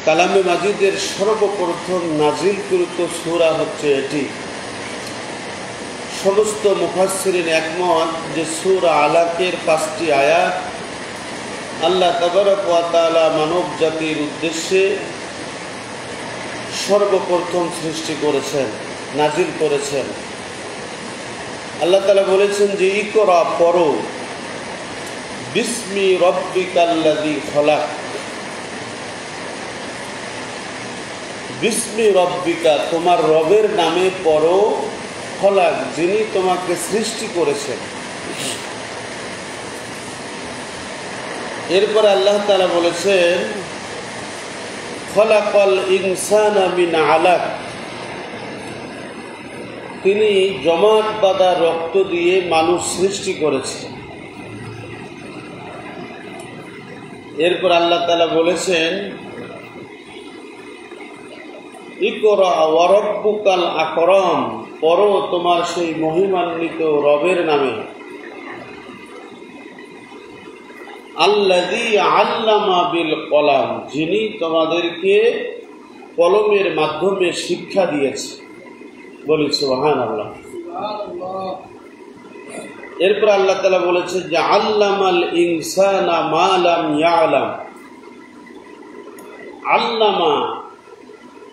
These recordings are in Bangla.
কালামে মাজিদের সর্বপ্রথম নাজিলকৃত সূরা হচ্ছে এটি। সমস্ত মুফাসসিরিন একমত যে সূরা আলাকের 5টি আয়াত আল্লাহ তাবারক ওয়া তাআলা মানব জাতির উদ্দেশ্যে সর্বপ্রথম সৃষ্টি করেছেন, নাজিল করেছেন। আল্লাহ তাআলা বলেছেন যে ইকরা পড়ো, বিসমি রব্বিকাল্লাযী খলাক। বিসমি রব্বিকা, তোমার রবের নামে পড়ো, খলাক, যিনি তোমাকে সৃষ্টি করেছেন। এরপর আল্লাহ তাআলা বলেছেন খলাকাল ইনসানা মিন আলাক, তিনি জমাট বাঁধা রক্ত দিয়ে মানুষ সৃষ্টি করেছেন। এরপর আল্লাহ তাআলা বলেছেন ইকরা ওয়া রাব্বুকাল আকরাম, পড়ো তোমার সেই মহিমান্বিত রবের নামে। আল্লাযী আল্লামা বিল কলাম, যিনি তোমাদেরকে কলমের মাধ্যমে শিক্ষা দিয়েছে। বলি সুবহানাল্লাহ। এরপর আল্লাহ তাআলা বলেছে যে আল্লামাল ইনসানা মা লাম ইয়ালাম। আল্লামা,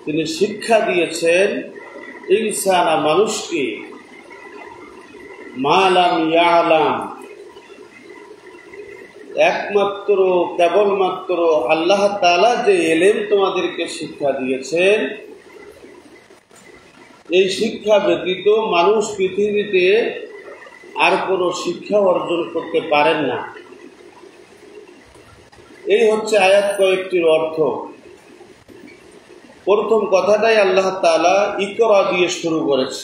তিনি শিক্ষা দিয়েছেন ইনসানা, মানুষকে, মা লাম ইয়ালাম, একমাত্র কেবলমাত্র আল্লাহ তাআলা যে ইলম তোমাদেরকে শিক্ষা দিয়েছেন, এই শিক্ষা ব্যতীত মানুষ পৃথিবীতে আর কোনো শিক্ষা অর্জন করতে পারেন না। এই হচ্ছে আয়াত কয়েকটির অর্থ। প্রথম কথাটাই আল্লাহ তাআলা ইকরা দিয়ে শুরু করেছে,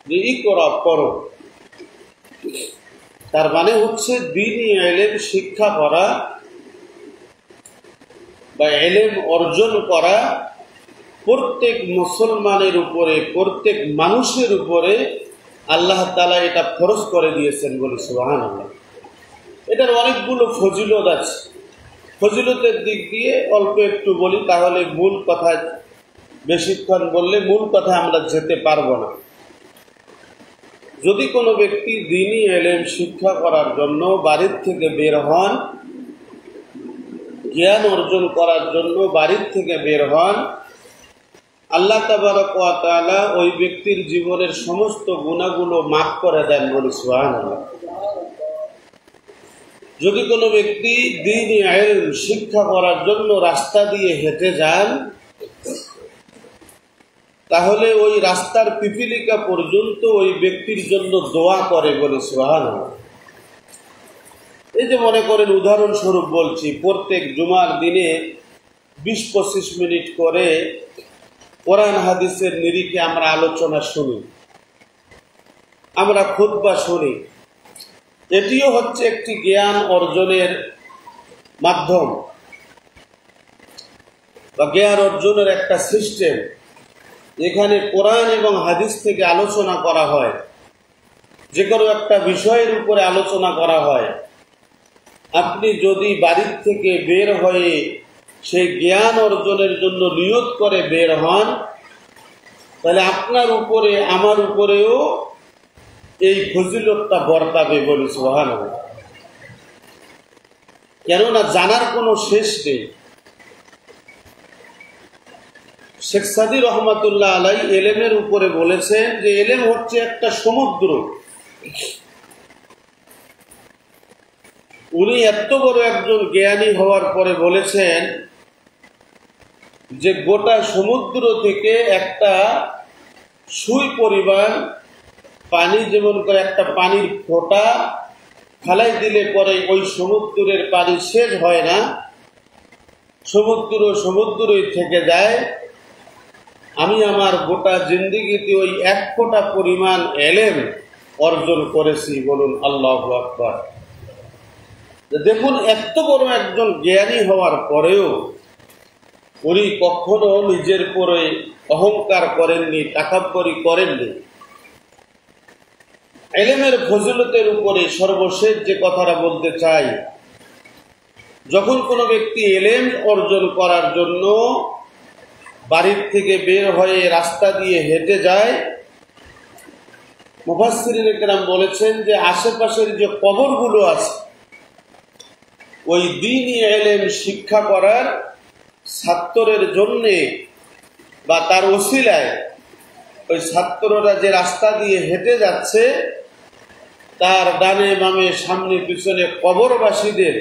যে ইকরা পড়ো। তার মানে হচ্ছে দ্বীনি ইলম শিক্ষা করা বা ইলম অর্জন করা প্রত্যেক মুসলমানের উপরে, প্রত্যেক মানুষের উপরে আল্লাহ তাআলা এটা ফরজ করে দিয়েছেন। বলি সুবহানাল্লাহ। এটার অনেকগুলো ফজিলত আছে। ফজিলতের দিক দিয়ে অল্প একটু বলি, তাহলে মূল কথা, বেশিক্ষণ বললে মূল কথা আমরা যেতে পারবো না। যদি কোনো ব্যক্তি দ্বীনি ইলম শিক্ষা করার জন্য বাড়ির থেকে বের হন, জ্ঞান অর্জন করার জন্য বাড়ির থেকে বের হন, আল্লাহ তাবারক ওয়া তাআলা ওই ব্যক্তির জীবনের সমস্ত গুনাহগুলো মাফ করে দেন। বলি সুবহানাল্লাহ। যদি কোনো ব্যক্তি দ্বীনি ইলম শিক্ষা করার জন্য রাস্তা দিয়ে হেঁটে যান, তাহলে ওই রাস্তার পিপিলিকা পর্যন্ত ওই ব্যক্তির জন্য দোয়া করে। বলি সুবহানাল্লাহ। এই যে মনে করেন, উদাহরণস্বরূপ বলছি, প্রত্যেক জুমার দিনে 20-25 মিনিট করে কোরআন হাদিসের নিরিখে আমরা আলোচনা শুনি, আমরা খুতবা শুনি। এটিও হচ্ছে একটি জ্ঞান অর্জনের মাধ্যম বা জ্ঞান অর্জনের একটা সিস্টেম। এখানে কোরআন এবং হাদিস থেকে আলোচনা করা হয়, যে কোনো একটা বিষয়ের উপরে আলোচনা করা হয়। আপনি যদি বাড়ির থেকে বের হয়ে সেই জ্ঞান অর্জনের জন্য নিয়ত করে বের হন, তাহলে আপনার উপরে, আমার উপরেও এই ফজিলতটা বর্তাবে। বলি সুবহানাল্লাহ। কেননা জানার কোনো শেষ নেই। শেখ সাদী রহমাতুল্লাহ আলাই ইলমের উপরে বলেছেন যে ইলম হচ্ছে একটা সমুদ্র। উনি এত বড় একজন জ্ঞানী হওয়ার পরে বলেছেন যে গোটা সমুদ্র থেকে একটা সুই পরিমাণ পানি, যেমন করে একটা পানির ফোঁটা ফেলাই দিলে পরে ওই সমুদ্রের পানি শেষ হয় না, সমুদ্রই থেকে যায়। আমি আমার গোটা জিন্দেগিতে ওই 1 ফোঁটা পরিমাণ ইলম অর্জন করেছি। বলুন আল্লাহু আকবার। দেখুন, এত বড় একজন জ্ঞানী হওয়ার পরেও উনি কখনো নিজের পরে অহংকার করেননি, তাকাব্বুরি করেননি। ইলমের ফজিলতের উপরে সর্বশেষ যে কথাটা বলতে চাই, যখন কোনো ব্যক্তি এলেম অর্জন করার জন্য বাড়ির থেকে বের হয়ে রাস্তা দিয়ে হেঁটে যায়, মুফাসসিরিন কেরাম বলেছেন যে আশেপাশের যে কবরগুলো আছে ওই দ্বীনি ইলম শিক্ষা করার ছাত্রের জন্যে বা তার ওসিলায় ওই ছাত্ররা যে রাস্তা দিয়ে হেঁটে যাচ্ছে তার ডানে বামে সামনে পিছনে কবরবাসীদের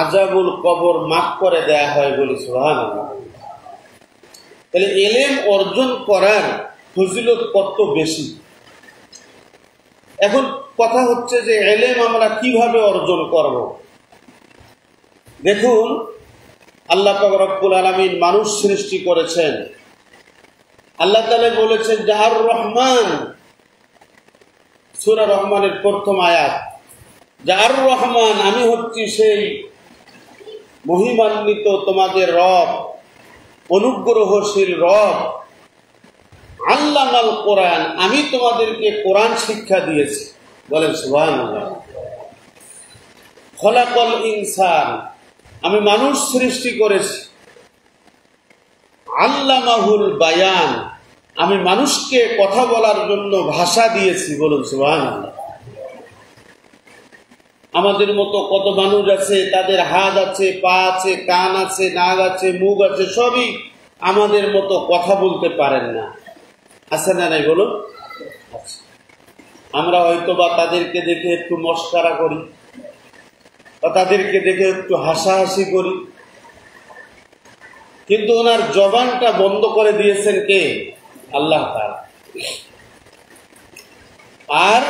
আযাবুল কবর মাফ করে দেয়া হয় বলে সুবহানাল্লাহ। তাহলে ইলম অর্জন করার ফজিলত কত বেশি। এখন কথা হচ্ছে যে ইলম আমরা কিভাবে অর্জন করব। দেখুন, আল্লাহ পাক রব্বুল আলামিন মানুষ সৃষ্টি করেছেন। আল্লাহ তাআলা বলেছেন যে আর রহমান, সূরা রহমানের প্রথম আয়াত, যে আর রহমান, আমি হচ্ছি সেই মহিমান্বিত তোমাদের রব, অনুগ্রহশীল রব। আল্লামাল কোরআন, আমি তোমাদেরকে কোরআন শিক্ষা দিয়েছি। বলেন সুবহানাল্লাহ। খলাকাল ইনসান, আমি মানুষ সৃষ্টি করেছি। আল্লামাহুল বায়ান, আমি মানুষকে কথা বলার জন্য ভাষা দিয়েছি। বলুন সুবহানাল্লাহ। আমাদের মতো কত মানুষ আছে, তাদের হাত আছে, পা আছে, কান আছে, নাক আছে, মুখ আছে, সবই আমাদের মতো কথা বলতে পারেন না। আছে না নাই বলুন? আমরা হয়তো বা তাদেরকে দেখে একটু মস্কারা করি বা তাদেরকে দেখে একটু হাসাহাসি করি, কিন্তু ওনার জবানটা বন্ধ করে দিয়েছেন কে? আল্লাহ তাআলা। আর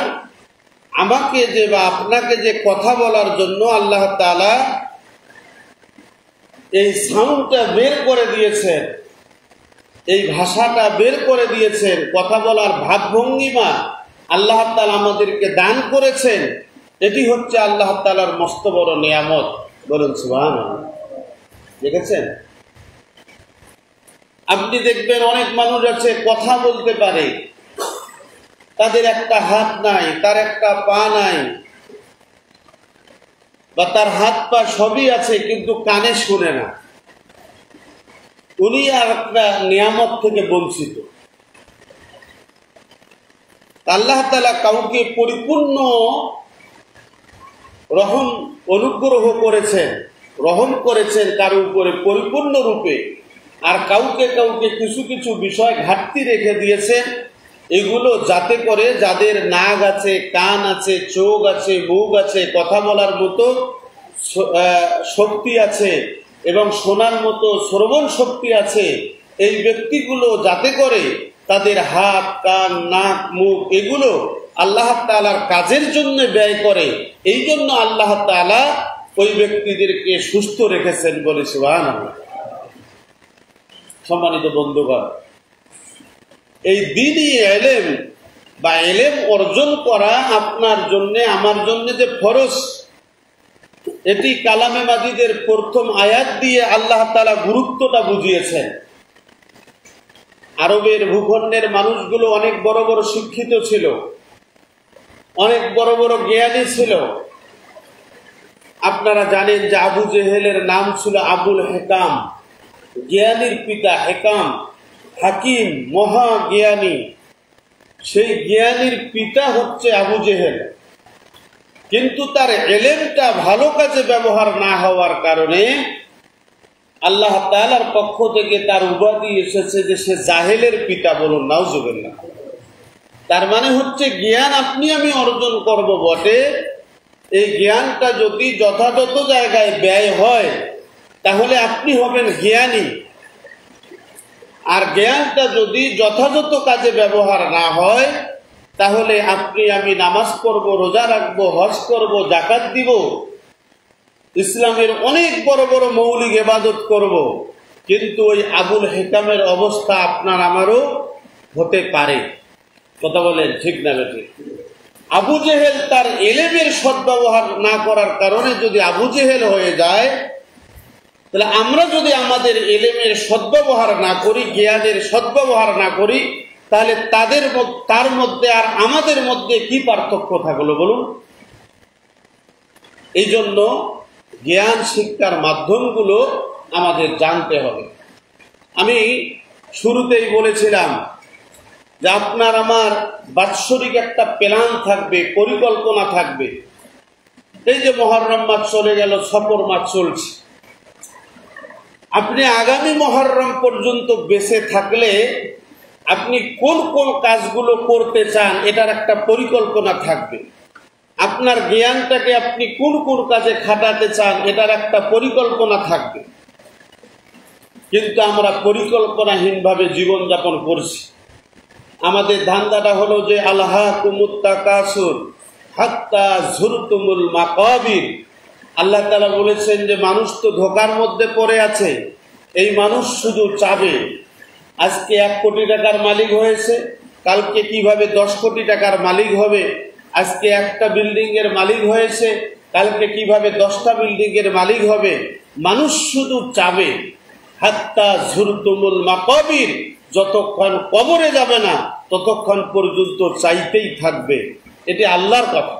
আমাকে যে বা আপনাকে যে কথা বলার জন্য আল্লাহ তাআলা এই সাউন্ডটা বের করে দিয়েছেন, এই ভাষাটা বের করে দিয়েছেন, কথা বলার ভাবভঙ্গিমা আল্লাহ তাআলা আমাদেরকে দান করেছেন। এটি হচ্ছে আল্লাহ তাআলার মস্ত বড় নিয়ামত। বলুন সুবহানাল্লাহ। দেখেছেন? আপনি দেখবেন অনেক মানুষ আছে কথা বলতে পারে, তাদের একটা হাত নাই, তার একটা পা নাই, বা তার হাত পা সবই আছে কিন্তু কানে শুনে না। উনি আর একটা নিয়ামত থেকে বঞ্চিত। আল্লাহ তাআলা কাউকে পরিপূর্ণ রহম অনুগ্রহ করেছেন, রহম করেছেন কারো উপরে পরিপূর্ণ রূপে, আর কাউকে কাউকে কিছু কিছু বিষয় ঘাটতি রেখে দিয়েছেন। এগুলো যাতে করে যাদের নাক আছে, কান আছে, চোখ আছে, মুখ আছে, কথা বলার মতো শক্তি আছে এবং শোনার মতো শ্রবণ শক্তি আছে, এই ব্যক্তিগুলো যাতে করে তাদের হাত, কান, নাক, মুখ এগুলো আল্লাহ তাআলার কাজের জন্য ব্যয় করে, এই জন্য আল্লাহ তাআলা ওই ব্যক্তিদেরকে সুস্থ রেখেছেন। বলে সুবহানাল্লাহ। সম্মানিত বন্ধুগণ, এই দ্বীনি ইলম বা ইলম অর্জন করা আপনার জন্য আমার জন্য যে ফরজ, এটি কালামে মাজিদের প্রথম আয়াত দিয়ে আল্লাহ তাআলা গুরুত্বটা বুঝিয়েছেন। আরবের ভূখণ্ডের মানুষগুলো অনেক বড় বড় শিক্ষিত ছিল, অনেক বড় বড় জ্ঞানী ছিল। আপনারা জানেন যে আবু জেহেলের নাম ছিল আবুল হেকাম, জ্ঞানীর পিতা। হেকাম, হাকিম, মহা জ্ঞানী। সেই জ্ঞানীর পিতা হচ্ছে আবু জেহেল। কিন্তু তার ইলমটা ভালো কাজে ব্যবহার না হওয়ার কারণে আল্লাহ তাআলার পক্ষ থেকে তার উপাধি এসেছে যে সে জাহেলের পিতা। বলুন নাউজুবিল্লাহ। তার মানে হচ্ছে জ্ঞান আপনি আমি অর্জন করব বটে, এই জ্ঞানটা যদি যথাযথ জায়গায় ব্যয় হয় তাহলে আপনি হবেন জ্ঞানী। আর জ্ঞানটা যদি যথাযথ কাজে ব্যবহার না হয় তাহলে আপনি আমি নামাজ পড়ব, রোজা রাখবো, হজ করব, যাকাত দিব, ইসলামের অনেক বড় বড় মৌলিক ইবাদত করব, কিন্তু ওই আবুল হেকামের অবস্থা আপনার আমারও হতে পারে। কথা বলেন ঠিক না বেঠিক? আবু জেহেল তার ইলমের সদ্ব্যবহার না করার কারণে যদি আবু জেহেল হয়ে যায়, তাহলে আমরা যদি আমাদের ইলমের সদ্ব্যবহার না করি, জ্ঞানের সদ্ব্যবহার না করি, তাহলে তার মধ্যে আর আমাদের মধ্যে কি পার্থক্য থাকলো বলুন? এই জন্য জ্ঞান শিক্ষার মাধ্যমগুলো আমাদের জানতে হবে। আমি শুরুতেই বলেছিলাম যে আপনার আমার বাৎসরিক একটা প্ল্যান থাকবে, পরিকল্পনা থাকবে। এই যে মুহররম মাস চলে গেল, সফর মাস চলছে, আপনি আগামী মুহররম পর্যন্ত বেঁচে থাকলে আপনি কোন কোন কাজগুলো করতে চান এটার একটা পরিকল্পনা থাকবে। আপনার জ্ঞানটাকে আপনি কোন কোন কাজে খাটাতে চান এটার একটা পরিকল্পনা থাকবে। কিন্তু আমরা পরিকল্পনাহীনভাবে জীবনযাপন করছি। আমাদের ধান্দাটা হলো যে আলহাকুমুত তাকাসুর হাত্তা যুরতুমুল মাকাবির। আল্লাহ তাআলা বলেছেন যে মানুষ তো ধোঁকার মধ্যে পড়ে আছে। এই মানুষ শুধু চাবে আজকে 1 কোটি টাকার মালিক হয়েছে, কালকে কিভাবে 10 কোটি টাকার মালিক হবে। আজকে একটা বিল্ডিং এর মালিক হয়েছে, কালকে কিভাবে 10টা বিল্ডিং এর মালিক হবে। মানুষ শুধু চাবে হাত্তা যুরতুমুল মাকাবির, যতক্ষণ কবরে যাবে না ততক্ষণ পর্যন্ত চাইতেই থাকবে। এটি আল্লাহর কথা।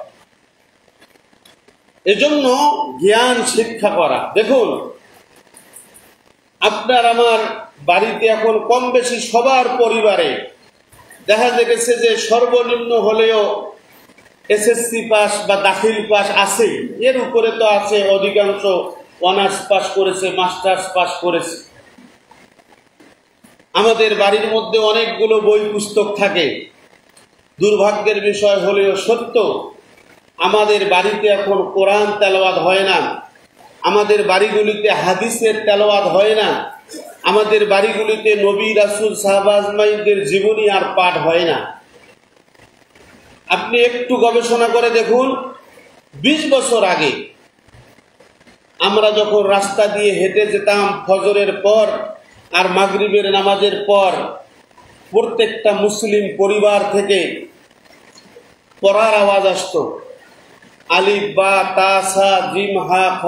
এজন্য জ্ঞান শিক্ষা করা। দেখুন, আপনার আমার বাড়িতে এখন কম বেশি সবার পরিবারে দেখা গেছে যে সর্বনিম্ন হলেও এসএসসি পাস বা দাখিল পাস আছে, এর উপরে তো আছে অধিকাংশ অনার্স পাস করেছে, মাস্টার্স পাস করেছে। আমাদের বাড়ির মধ্যে অনেকগুলো বই পুস্তক থাকে। দুর্ভাগ্যের বিষয় হলেও সত্য, আমাদের বাড়িতে এখন কোরআন তেলাওয়াত হয় না, আমাদের বাড়িগুলিতে হাদিসের তেলাওয়াত হয় না, আমাদের বাড়িগুলিতে নবী রাসূল সাহাবা আজমাইনদের জীবনী আর পাঠ হয় না। আপনি একটু গবেষণা করে দেখুন, 20 বছর আগে আমরা যখন রাস্তা দিয়ে হেঁটে যেতাম ফজরের পর আর মাগরিবের নামাজের পর, প্রত্যেকটা মুসলিম পরিবার থেকে পড়ার আওয়াজ আসতো। আলিফ বা তা সা জিম হা খ,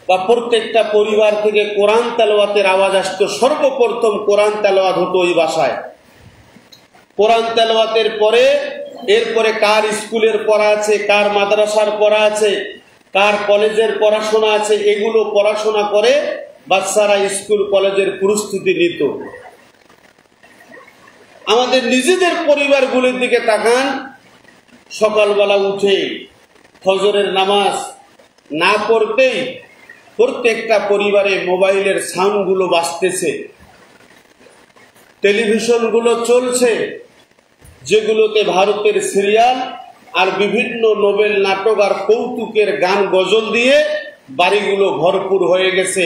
বা প্রত্যেকটা পরিবার থেকে কোরআন তেলাওয়াতের আওয়াজ আসতো। সর্বপ্রথম কোরআন তেলাওয়াত হতো ওই বাসায়। কোরআন তেলাওয়াতের পরে এরপরে কার স্কুলের পড়া আছে, কার মাদ্রাসার পড়া আছে, কার কলেজের পড়াশোনা আছে, এগুলো পড়াশোনা করে বাচ্চারা স্কুল কলেজের প্রস্তুতি নিত। আমাদের নিজেদের পরিবারগুলির দিকে তাকান, সকালবেলা উঠে ফজরের নামাজ না পড়তেই প্রত্যেকটা পরিবারে মোবাইলের সাউন্ডগুলো বাজতেছে, টেলিভিশনগুলো চলছে, যেগুলোতে ভারতের সিরিয়াল আর বিভিন্ন নোবেল নাটক আর কৌতুকের গান গজল দিয়ে বাড়িগুলো ভরপুর হয়ে গেছে।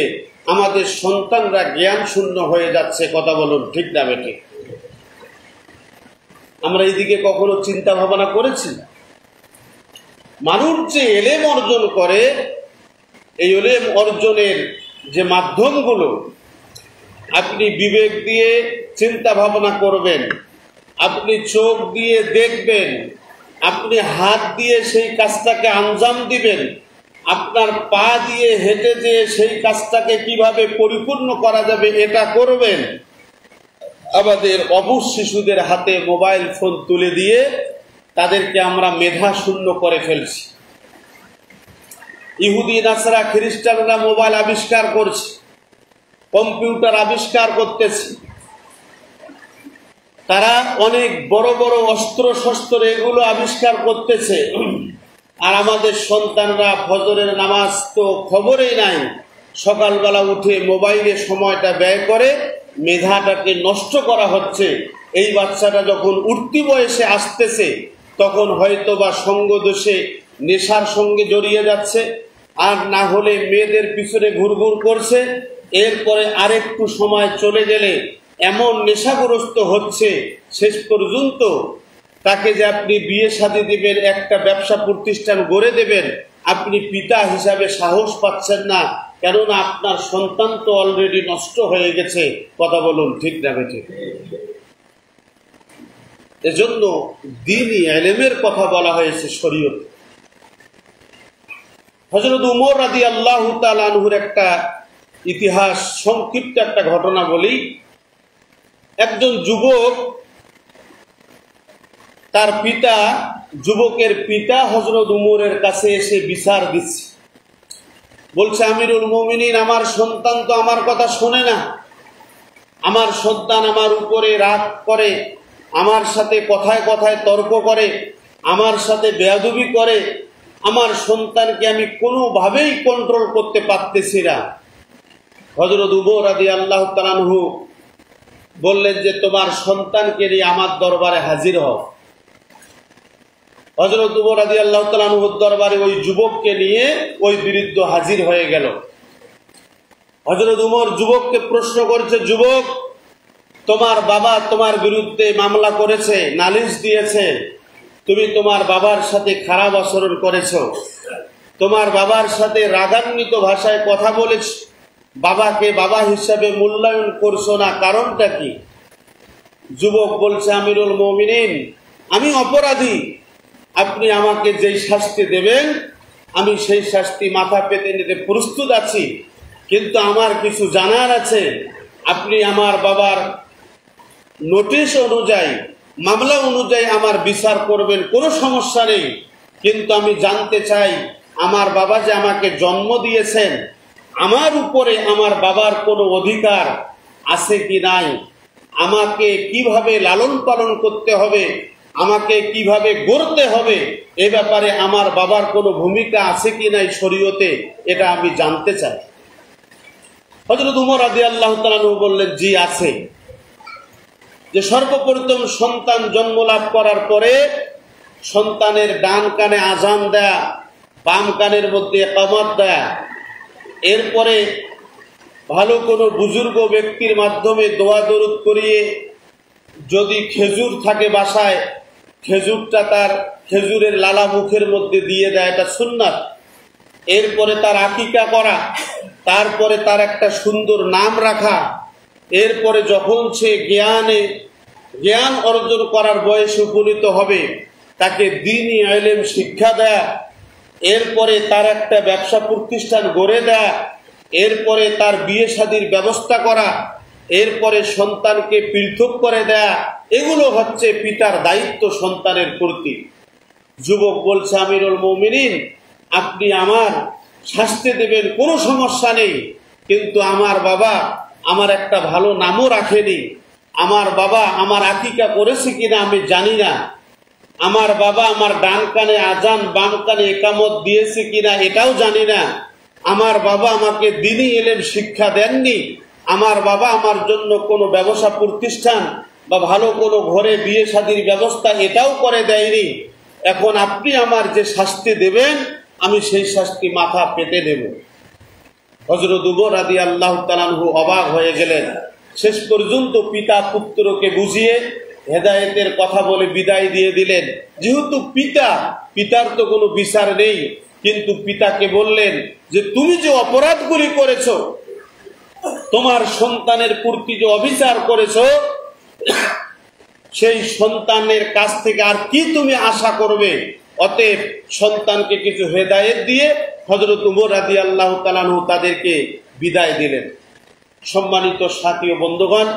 আমাদের সন্তানরা জ্ঞান শূন্য হয়ে যাচ্ছে। কথা বলুন, ঠিক না বেঠিক? আমরা এইদিকে কখনো চিন্তা ভাবনা করেছি? মানুষ যে এলেম অর্জন করে, এই এলেম অর্জনের যে মাধ্যমগুলো, আপনি বিবেক দিয়ে চিন্তা ভাবনা করবেন, আপনি চোখ দিয়ে দেখবেন, আপনি হাত দিয়ে সেই কাজটাকে আঞ্জাম দিবেন, আপনার পা দিয়ে হেঁটে যেয়ে সেই কাজটাকে কিভাবে পরিপূর্ণ করা যাবে এটা করবেন। আমাদের অবুঝ শিশুদের হাতে মোবাইল ফোন তুলে দিয়ে তাদেরকে আমরা মেধা শূন্য করে ফেলছি। ইহুদি নাসারা খ্রিস্টানরা মোবাইল আবিষ্কার করছে, কম্পিউটার আবিষ্কার করতেছে, তারা অনেক বড় বড় অস্ত্র শস্ত্র এগুলো আবিষ্কার করতেছে। আর আমাদের সন্তানরা ফজরের নামাজ তো খবরেই নাই, সকালবেলা উঠে মোবাইলে সময়টা ব্যয় করে, মেধাটাকে নষ্ট করা হচ্ছে। এই বাচ্চাটা যখন উঠতি বয়সে আসতেছে তখন হয়তো বা সঙ্গ দোষে নেশার সঙ্গে জড়িয়ে যাচ্ছে, আর না হলে মেয়েদের পিছনে ঘুরঘুর করছে। এরপরে আরেকটু সময় চলে গেলে এমন নেশাগ্রস্ত হচ্ছে, শেষ পর্যন্ত তাকে যে আপনি বিয়ে শাদী দিবেন, একটা ব্যবসা প্রতিষ্ঠান গড়ে দেবেন, আপনি পিতা হিসাবে সাহস পাচ্ছেন না, কেননা আপনার সন্তান তো অলরেডি নষ্ট হয়ে গেছে। কথা বলুন, ঠিক না বেঠিক? এজন্য দ্বীনি ইলমের কথা বলা হয়েছে শরীয়ত। হযরত উমর রাদিয়াল্লাহু তাআলা আনহুর একটা ইতিহাস, সংক্ষিপ্ত একটা ঘটনা বলি। একজন যুবক, তার পিতা, যুবকের পিতা হযরত উমরের কাছে এসে বিচার দিচ্ছে বলছে, আমিরুল মুমিনিন, আমার সন্তান তো আমার কথা শোনে না। আমার সন্তান আমার উপরে রাগ করে, আমার সাথে কথায় কথায় তর্ক করে, আমার সাথে বেয়াদবি করে। আমার সন্তানকে আমি কোনোভাবেই কন্ট্রোল করতে পারতেছি না। হযরত উমর রাদিয়াল্লাহু তাআলা আনহু বললেন যে, তোমার সন্তানকে নিয়ে আমার দরবারে হাজির হও। হযরত উমর রাদিয়াল্লাহু তাআলা আনহুর দরবারে ওই যুবককে নিয়ে ওই বৃদ্ধ হাজির হয়ে গেল। হযরত উমর যুবককে প্রশ্ন করছে, যুবক, তোমার বাবা তোমার বিরুদ্ধে মামলা করেছে, নালিশ দিয়েছে, তুমি তোমার বাবার সাথে খারাপ আচরণ করেছ, তোমার বাবার সাথে রাগান্বিত ভাষায় কথা বলেছ, বাবাকে বাবা হিসাবে মূল্যায়ন করছো না, কারণটা কি? যুবক বলছে, আমিরুল মুমিনিন, আমি অপরাধী, আপনি আমাকে যেই শাস্তি দেবেন আমি সেই শাস্তি মাথা পেতে নিতে প্রস্তুত আছি, কিন্তু আমার কিছু জানার আছে। আপনি আমার বাবার নোটিশ অনুযায়ী, মামলা অনুযায়ী আমার বিচার করবেন, কোনো সমস্যা নেই, কিন্তু আমি জানতে চাই আমার বাবা যে আমাকে জন্ম দিয়েছেন, আমার উপরে আমার বাবার কোনো অধিকার আছে কি নাই, আমাকে কিভাবে লালন পালন করতে হবে, আমাকে কিভাবে গড়তে হবে, এ ব্যাপারে আমার বাবার কোনো ভূমিকা আছে কি নাই শরীয়তে, এটা আমি জানতে চাই। হযরত উমর রাদিয়াল্লাহু তাআলা আনহু বললেন, জি আছে। যে সর্বপ্রথম সন্তান জন্ম লাভ করার পরে সন্তানের ডান কানে আজান দেয়া, বাম কানের মধ্যে ইকামত দেয়া, এরপরে ভালো কোনো বুজুর্গ ব্যক্তির মাধ্যমে দোয়া দরুদ করিয়ে, যদি খেজুর থাকে বাসায়, খেজুরটা তার খেজুরের লালা মুখের মধ্যে দিয়ে দেয়, এটা সুন্নাত। এরপরে তার আকিকা করা, তারপরে তার একটা সুন্দর নাম রাখা, এরপরে যখন সে জ্ঞান অর্জন করার বয়সে উপনীত হবে তাকে দ্বীনি ইলম শিক্ষা দেয়া, এরপরে তার একটা ব্যবসা প্রতিষ্ঠান গড়ে দেয়া, এরপরে তার বিয়ে শাদীর ব্যবস্থা করা, এরপরে সন্তানকে পৃথক করে দেয়া, এগুলো হচ্ছে পিতার দায়িত্ব সন্তানের প্রতি। যুবক বলছে, আমিরুল মুমিনিন, আপনি আমার শাস্তি দেবেন, কোনো সমস্যা নেই, কিন্তু আমার বাবা আমার একটা ভালো নামও রাখেনি, আমার বাবা আমার আকিকা করেছে কিনা আমি জানি না, আমার বাবা আমার ডান কানে আজান বাম কানে ইকামত দিয়েছে কিনা এটাও জানি না, আমার বাবা আমাকে দ্বীনি ইলম শিক্ষা দেননি, আমার বাবা আমার জন্য কোনো ব্যবসা প্রতিষ্ঠান বা ভালো কোনো ঘরে বিয়ে শাদীর ব্যবস্থা এটাও করে দেয়নি। এখন আপনি আমার যে শাস্তি দেবেন আমি সেই শাস্তি মাথা পেতে দেব। হযরত উমর রাদিয়াল্লাহু তাআলা আনহু অবাক হয়ে গেলেন। শেষ পর্যন্ত পিতা পুত্রকে বুঝিয়ে হেদায়েতের কথা বলে বিদায় দিয়ে দিলেন। যেহেতু পিতার তো কোনো বিচার নেই, কিন্তু পিতাকে বললেন যে, তুমি যে অপরাধগুলি করেছো, তোমার সন্তানের প্রতি যে অবিচার করেছো, সেই সন্তানের কাছ থেকে আর কি তুমি আশা করবে? অতএব সন্তানকে কিছু হেদায়েত দিয়ে হযরত উমর রাদিয়াল্লাহু তাআলা আনহু তাদেরকে বিদায় দিলেন। সম্মানিত সাথী ও বন্ধুগণ,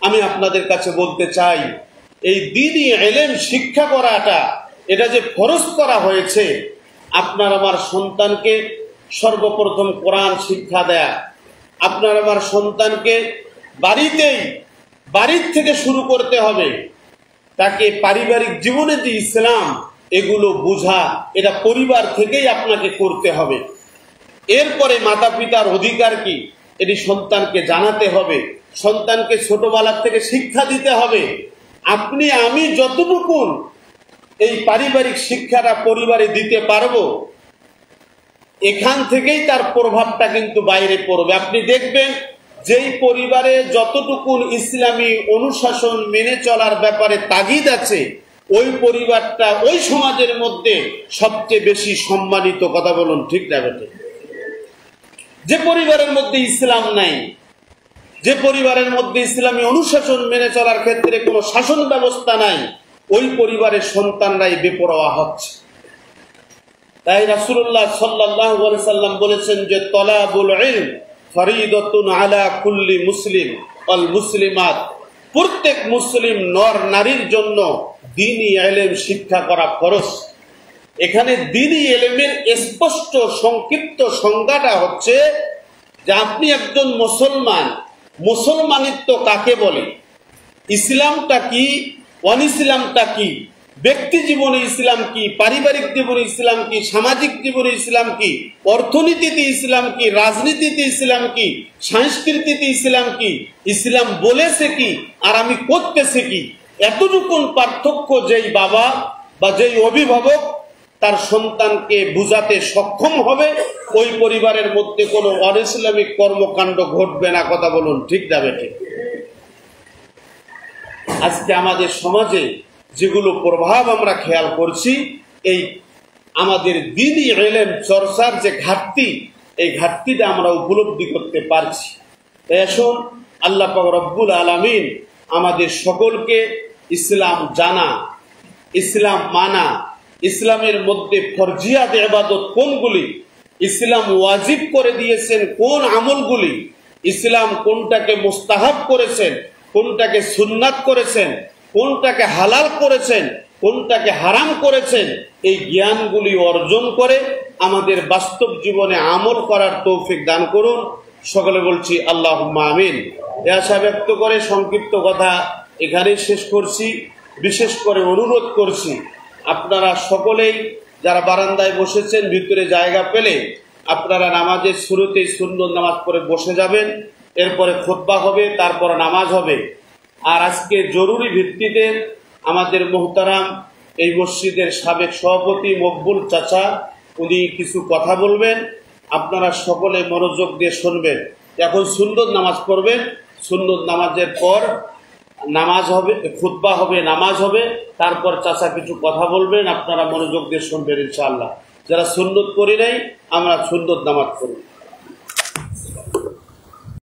আমি আপনাদের কাছে বলতে চাই, এই দ্বীনি ইলম শিক্ষা করাটা, এটা যে ফরজ করা হয়েছে, আপনার আমার সন্তানকে সর্বপ্রথম কোরআন শিক্ষা দেয়া, আপনার আমার সন্তানকে বাড়ির থেকে শুরু করতে হবে। তাকে পারিবারিক জীবনে যে ইসলাম, এগুলো বোঝা, এটা পরিবার থেকেই আপনাকে করতে হবে। এরপরে মাতা পিতার অধিকার কি, এটি সন্তানকে জানাতে হবে, সন্তানকে ছোটবেলা থেকে শিক্ষা দিতে হবে। আপনি আমি যতটুকু এই পারিবারিক শিক্ষাটা পরিবারে দিতে পারবো, এখান থেকেই তার প্রভাবটা কিন্তু বাইরে পড়বে। আপনি দেখবেন যেই পরিবারে যতটুকু ইসলামী অনুশাসন মেনে চলার ব্যাপারে তাগিদ আছে, ওই পরিবারটা ওই সমাজের মধ্যে সবচেয়ে বেশি সম্মানিত। কথা বলুন, ঠিক না বেঠিক? যে পরিবারের মধ্যে ইসলাম নাই, যে পরিবারের মধ্যে ইসলামী অনুশাসন মেনে চলার ক্ষেত্রে কোনো শাসন ব্যবস্থা নাই, ওই পরিবারের সন্তানরাই বেপরোয়া হচ্ছে। তাই রাসূলুল্লাহ সাল্লাল্লাহু আলাইহি সাল্লাম বলেছেন যে, তলাবুল ইলম ফরিদাতুন আলা কুল্লি মুসলিম ওয়াল মুসলিমাত, প্রত্যেক মুসলিম নর নারীর জন্য দ্বীনি ইলম শিক্ষা করা ফরজ। এখানে দ্বীনি ইলমের স্পষ্ট সংক্ষিপ্ত সংজ্ঞাটা হচ্ছে যে আপনি একজন মুসলমান, মুসলমানিত্ব কাকে বলে, ইসলামটা কি, অনিসলামটা কি, ব্যক্তি জীবনে ইসলাম কি, পারিবারিক জীবনে ইসলাম কি, সামাজিক জীবনে ইসলাম কি, অর্থনীতিতে ইসলাম কি, রাজনীতিতে ইসলাম কি, সংস্কৃতিতে ইসলাম কি, ইসলাম বলেছে কি আর আমি করতেছি কি, এতটুকু পার্থক্য যেই বাবা বা যেই অভিভাবক তার সন্তানকে বুঝাতে সক্ষম হবে, ওই পরিবারের মধ্যে কোনো অনিসলামিক কর্মকাণ্ড ঘটবে না। কথা বলুন, ঠিক যাবে ঠিক? আজকে আমাদের সমাজে যেগুলো প্রভাব আমরা খেয়াল করছি, এই আমাদের দ্বীনি ইলম চর্চার যে ঘাটতি, এই ঘাটতিটা আমরা উপলব্ধি করতে পারছি। এখন আল্লাহ পাক রব্বুল আলামিন আমাদের সকলকে ইসলাম জানা, ইসলাম মানা, ইসলামের মধ্যে ফরজিয়াত ইবাদত কোনগুলি, ইসলাম ওয়াজিব করে দিয়েছেন কোন আমলগুলি, ইসলাম কোনটাকে মুস্তাহাব করেছেন, কোনটাকে সুন্নাত করেছেন, কোনটাকে হালাল করেছেন, কোনটাকে হারাম করেছেন, এই জ্ঞানগুলি অর্জন করে আমাদের বাস্তব জীবনে আমল করার তৌফিক দান করুন। সকলে বলছি আল্লাহুম্মা আমিন। এ আশা ব্যক্ত করে সংক্ষিপ্ত কথা এখানেই শেষ করছি। বিশেষ করে অনুরোধ করছি, আপনারা সকলেই যারা বারান্দায় বসেছেন, ভিতরে জায়গা পেলে আপনারা নামাজের শুরুতেই সুন্নত নামাজ পড়ে বসে যাবেন, এরপরে খুতবা হবে, তারপর নামাজ হবে। আর আজকে জরুরি ভিত্তিতে আমাদের মোহতারাম এই মসজিদের সাবেক সভাপতি মকবুল চাচা উনি কিছু কথা বলবেন, আপনারা সকলে মনোযোগ দিয়ে শুনবেন। এখন সুন্নত নামাজ পড়বেন, সুন্নত নামাজের পর নামাজ হবে, খুতবা হবে, নামাজ হবে, তারপর চাচা কিছু কথা বলবেন, আপনারা মনোযোগ দিয়ে শুনবেন ইনশাআল্লাহ। যারা সুন্নত করি নাই আমরা সুন্নত নামাজ পড়ি।